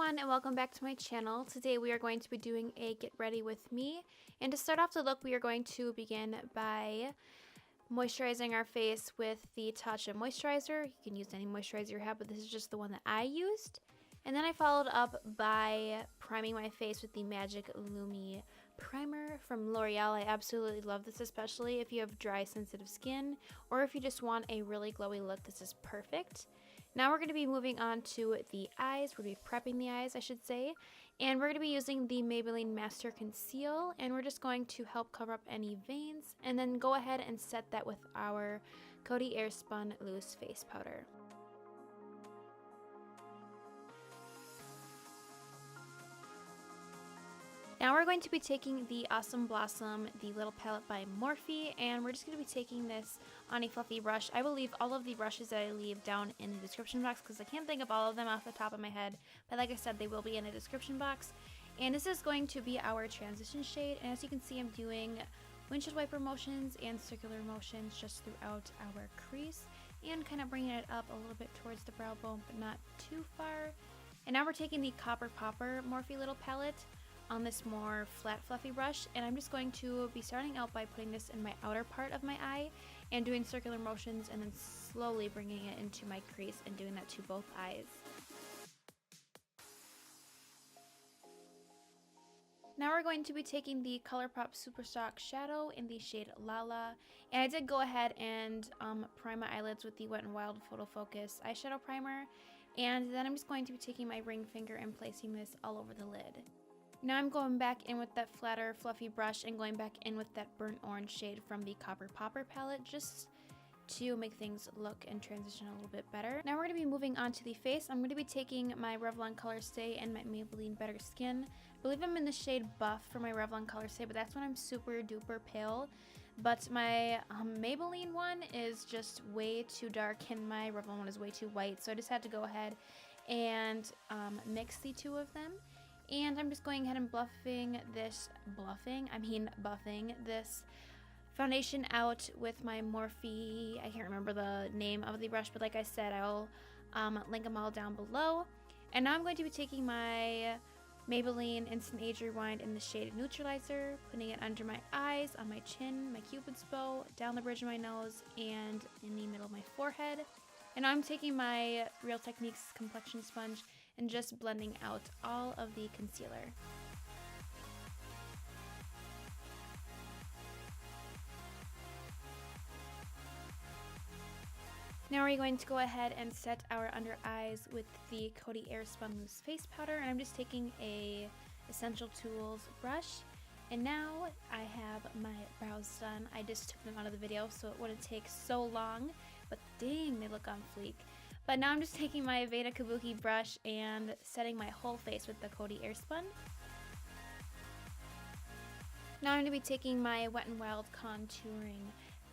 everyone and welcome back to my channel. Today we are going to be doing a get ready with me, and to start off the look we are going to begin by moisturizing our face with the Tatcha moisturizer. You can use any moisturizer you have, but this is just the one that I used. And then I followed up by priming my face with the Magic Lumi primer from L'Oreal. I absolutely love this, especially if you have dry sensitive skin or if you just want a really glowy look. This is perfect. Now we're going to be moving on to the eyes. We're going to be prepping the eyes, I should say. And we're going to be using the Maybelline Master Conceal, and we're just going to help cover up any veins and then go ahead and set that with our Coty Airspun Loose Face Powder. Now we're going to be taking the Awesome Blossom, the little palette by Morphe, and we're just going to be taking this on a fluffy brush. I will leave all of the brushes that I leave down in the description box because I can't think of all of them off the top of my head, but like I said, they will be in the description box. And this is going to be our transition shade, and as you can see, I'm doing windshield wiper motions and circular motions just throughout our crease and kind of bringing it up a little bit towards the brow bone, but not too far. And now we're taking the Copper Popper Morphe little palette on this more flat fluffy brush, and I'm just going to be starting out by putting this in my outer part of my eye and doing circular motions and then slowly bringing it into my crease and doing that to both eyes. Now we're going to be taking the ColourPop Superstock Shadow in the shade Lala, and I did go ahead and prime my eyelids with the Wet n Wild Photo Focus eyeshadow primer, and then I'm just going to be taking my ring finger and placing this all over the lid. Now I'm going back in with that flatter fluffy brush and going back in with that burnt orange shade from the Copper Popper palette just to make things look and transition a little bit better. Now we're going to be moving on to the face. I'm going to be taking my Revlon Color Stay and my Maybelline Better Skin. I believe I'm in the shade Buff for my Revlon Color Stay, but that's when I'm super duper pale. But my Maybelline one is just way too dark and my Revlon one is way too white, so I just had to go ahead and mix the two of them. And I'm just going ahead and buffing this foundation out with my Morphe. I can't remember the name of the brush, but like I said, I'll link them all down below. And now I'm going to be taking my Maybelline Instant Age Rewind in the shade Neutralizer, putting it under my eyes, on my chin, my Cupid's bow, down the bridge of my nose, and in the middle of my forehead. And now I'm taking my Real Techniques complexion sponge and just blending out all of the concealer. Now we're going to go ahead and set our under eyes with the Coty Airspun Loose Face Powder, and I'm just taking a Essential Tools brush. And now I have my brows done. I just took them out of the video so it wouldn't take so long, but dang, they look on fleek. But now I'm just taking my Veda Kabuki brush and setting my whole face with the Coty Airspun. Now I'm going to be taking my Wet n Wild contouring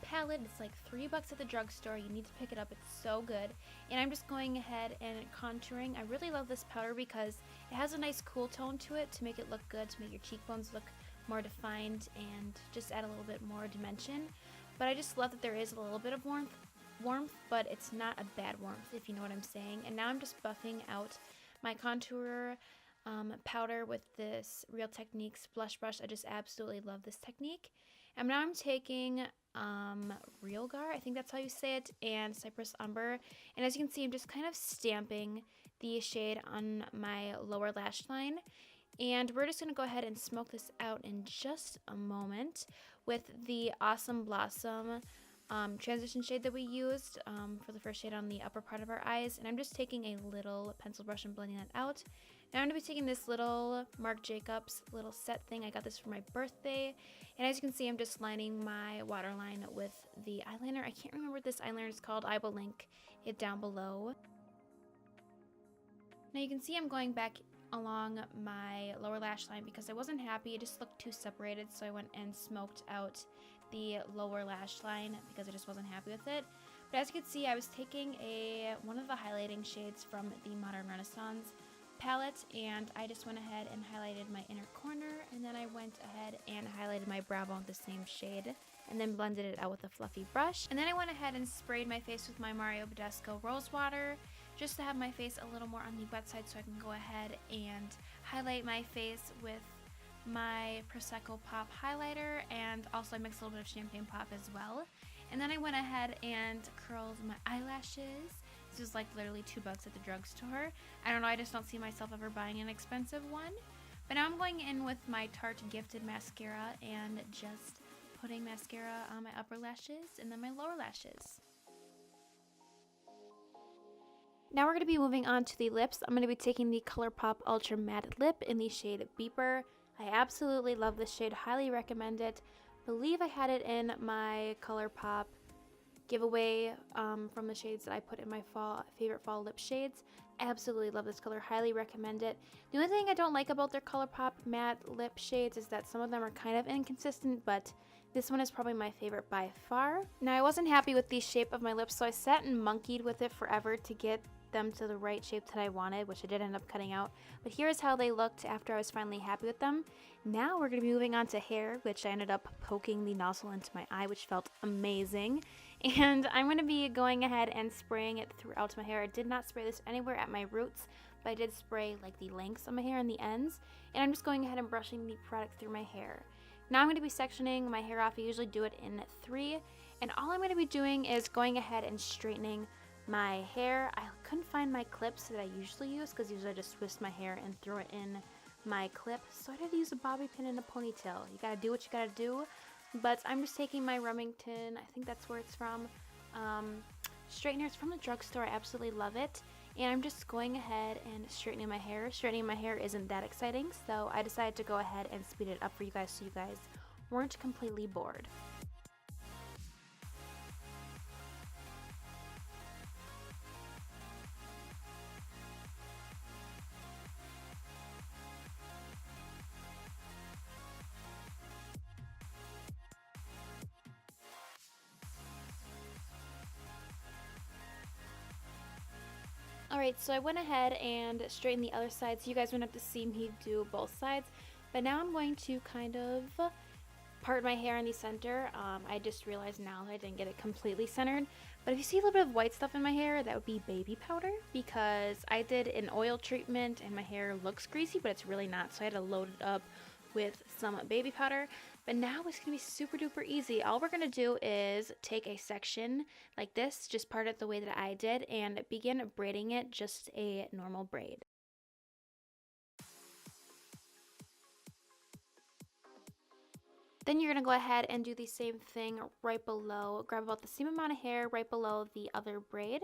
palette. It's like $3 at the drugstore. You need to pick it up. It's so good. And I'm just going ahead and contouring. I really love this powder because it has a nice cool tone to it to make it look good, to make your cheekbones look more defined and just add a little bit more dimension. But I just love that there is a little bit of warmth, but it's not a bad warmth, if you know what I'm saying. And now I'm just buffing out my contour powder with this Real Techniques blush brush. I just absolutely love this technique. And now I'm taking Realgar, I think that's how you say it, and Cypress Umber. And as you can see, I'm just kind of stamping the shade on my lower lash line. And we're just going to go ahead and smoke this out in just a moment with the Awesome Blossom transition shade that we used for the first shade on the upper part of our eyes. And I'm just taking a little pencil brush and blending that out. Now I'm going to be taking this little Marc Jacobs little set thing. I got this for my birthday. And as you can see, I'm just lining my waterline with the eyeliner. I can't remember what this eyeliner is called. I will link it down below. Now you can see I'm going back along my lower lash line because I wasn't happy. It just looked too separated, so I went and smoked out the lower lash line because I just wasn't happy with it. But as you can see, I was taking one of the highlighting shades from the Modern Renaissance palette, and I just went ahead and highlighted my inner corner, and then I went ahead and highlighted my brow bone with the same shade, and then blended it out with a fluffy brush. And then I went ahead and sprayed my face with my Mario Badescu Rose Water just to have my face a little more on the wet side so I can go ahead and highlight my face with my Prosecco Pop highlighter, and also I mixed a little bit of Champagne Pop as well. And then I went ahead and curled my eyelashes. This was like literally $2 at the drugstore. I don't know, I just don't see myself ever buying an expensive one. But now I'm going in with my Tarte Gifted mascara and just putting mascara on my upper lashes and then my lower lashes. Now we're going to be moving on to the lips. I'm going to be taking the ColourPop Ultra Matte Lip in the shade Beeper. I absolutely love this shade, highly recommend it. Believe I had it in my ColourPop giveaway from the shades that I put in my favorite fall lip shades. Absolutely love this color, highly recommend it. The only thing I don't like about their ColourPop matte lip shades is that some of them are kind of inconsistent, but this one is probably my favorite by far. Now I wasn't happy with the shape of my lips, so I sat and monkeyed with it forever to get them to the right shape that I wanted, which I did end up cutting out. But here's how they looked after I was finally happy with them. Now we're going to be moving on to hair, which I ended up poking the nozzle into my eye, which felt amazing. And I'm going to be going ahead and spraying it throughout my hair. I did not spray this anywhere at my roots, but I did spray like the lengths of my hair and the ends. And I'm just going ahead and brushing the product through my hair. Now I'm going to be sectioning my hair off. I usually do it in 3. And all I'm going to be doing is going ahead and straightening my hair. I couldn't find my clips that I usually use because usually I just twist my hair and throw it in my clip. So I had to use a bobby pin and a ponytail. You gotta do what you gotta do. But I'm just taking my Remington, I think that's where it's from, straightener. It's from the drugstore. I absolutely love it. And I'm just going ahead and straightening my hair. Straightening my hair isn't that exciting, so I decided to go ahead and speed it up for you guys so you guys weren't completely bored. Alright, so I went ahead and straightened the other side, so you guys wouldn't have to see me do both sides. But now I'm going to kind of part my hair in the center. I just realized now that I didn't get it completely centered. But if you see a little bit of white stuff in my hair, that would be baby powder, because I did an oil treatment and my hair looks greasy, but it's really not. So I had to load it up with some baby powder. But now it's going to be super duper easy. All we're going to do is take a section like this, just part it the way that I did, and begin braiding it just a normal braid. Then you're going to go ahead and do the same thing right below. Grab about the same amount of hair right below the other braid,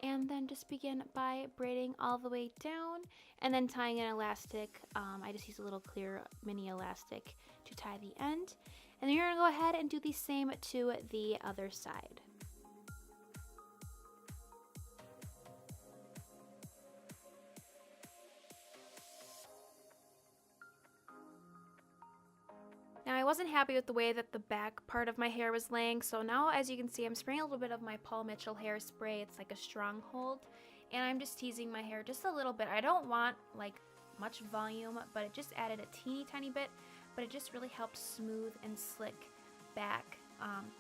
and then just begin by braiding all the way down and then tying an elastic. I just use a little clear mini elastic to tie the end. And then you're going to go ahead and do the same to the other side. Now I wasn't happy with the way that the back part of my hair was laying, so now as you can see I'm spraying a little bit of my Paul Mitchell hairspray. It's like a stronghold, and I'm just teasing my hair just a little bit. I don't want like much volume, but it just added a teeny tiny bit, but it just really helped smooth and slick back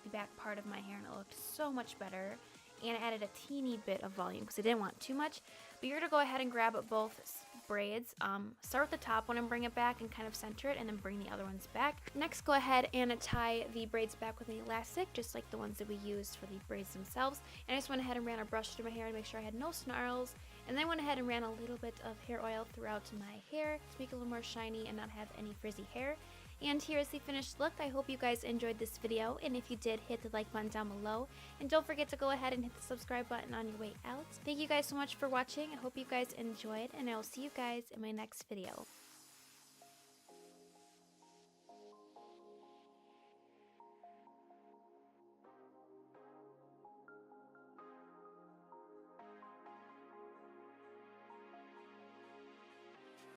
the back part of my hair, and it looked so much better. And it added a teeny bit of volume because I didn't want too much. But you're going to go ahead and grab both braids. Start with the top one and bring it back and kind of center it, and then bring the other ones back. Next, go ahead and tie the braids back with an elastic, just like the ones that we used for the braids themselves. And I just went ahead and ran a brush through my hair to make sure I had no snarls. And then I went ahead and ran a little bit of hair oil throughout my hair to make it a little more shiny and not have any frizzy hair. And here's the finished look. I hope you guys enjoyed this video, and if you did, hit the like button down below, and don't forget to go ahead and hit the subscribe button on your way out. Thank you guys so much for watching. I hope you guys enjoyed, and I will see you guys in my next video.